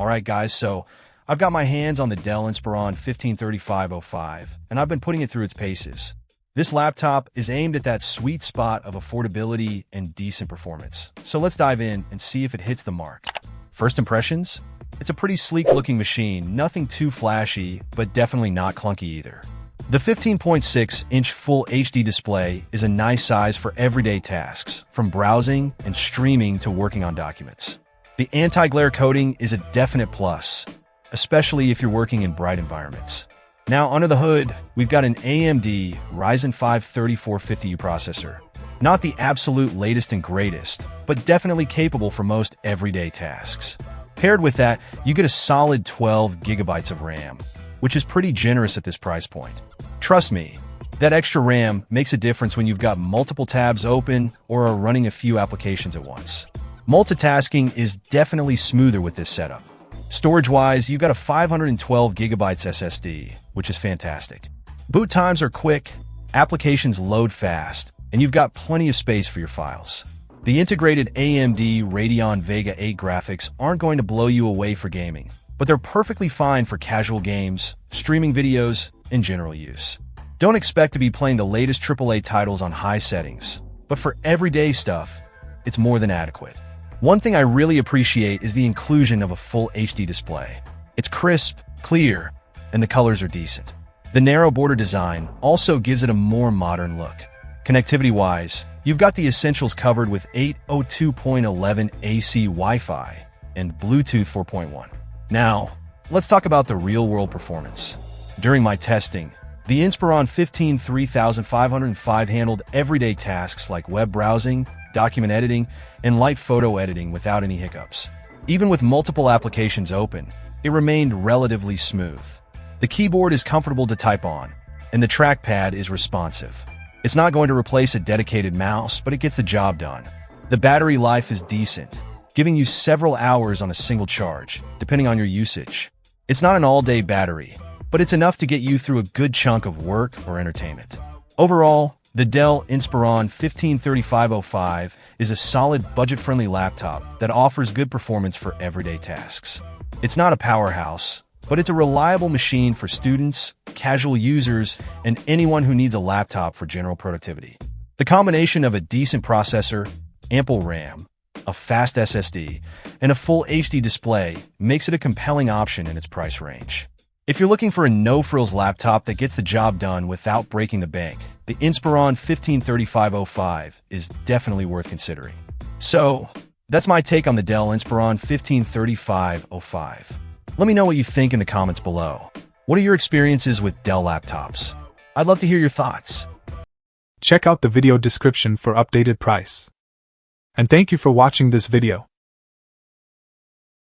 Alright guys, so I've got my hands on the Dell Inspiron 153505, and I've been putting it through its paces. This laptop is aimed at that sweet spot of affordability and decent performance. So let's dive in and see if it hits the mark. First impressions? It's a pretty sleek-looking machine, nothing too flashy, but definitely not clunky either. The 15.6-inch Full HD display is a nice size for everyday tasks, from browsing and streaming to working on documents. The anti-glare coating is a definite plus, especially if you're working in bright environments. Now, under the hood, we've got an AMD Ryzen 5 3450U processor. Not the absolute latest and greatest, but definitely capable for most everyday tasks. Paired with that, you get a solid 12 gigabytes of RAM, which is pretty generous at this price point. Trust me, that extra RAM makes a difference when you've got multiple tabs open or are running a few applications at once. Multitasking is definitely smoother with this setup. Storage-wise, you've got a 512 gigabytes SSD, which is fantastic. Boot times are quick, applications load fast, and you've got plenty of space for your files. The integrated AMD Radeon Vega 8 graphics aren't going to blow you away for gaming, but they're perfectly fine for casual games, streaming videos, and general use. Don't expect to be playing the latest AAA titles on high settings, but for everyday stuff, it's more than adequate. One thing I really appreciate is the inclusion of a full HD display. It's crisp, clear, and the colors are decent. The narrow border design also gives it a more modern look. Connectivity-wise, you've got the essentials covered with 802.11 AC Wi-Fi and Bluetooth 4.1. Now, let's talk about the real-world performance. During my testing, the Inspiron 3505 handled everyday tasks like web browsing, document editing, and light photo editing without any hiccups. Even with multiple applications open, it remained relatively smooth. The keyboard is comfortable to type on, and the trackpad is responsive. It's not going to replace a dedicated mouse, but it gets the job done. The battery life is decent, giving you several hours on a single charge, depending on your usage. It's not an all-day battery, but it's enough to get you through a good chunk of work or entertainment. Overall, the Dell Inspiron 153505 is a solid budget-friendly laptop that offers good performance for everyday tasks. It's not a powerhouse, but it's a reliable machine for students, casual users, and anyone who needs a laptop for general productivity. The combination of a decent processor, ample RAM, a fast SSD, and a full HD display makes it a compelling option in its price range. If you're looking for a no-frills laptop that gets the job done without breaking the bank, the Inspiron 153505 is definitely worth considering. So, that's my take on the Dell Inspiron 153505. Let me know what you think in the comments below. What are your experiences with Dell laptops? I'd love to hear your thoughts. Check out the video description for updated price. And thank you for watching this video.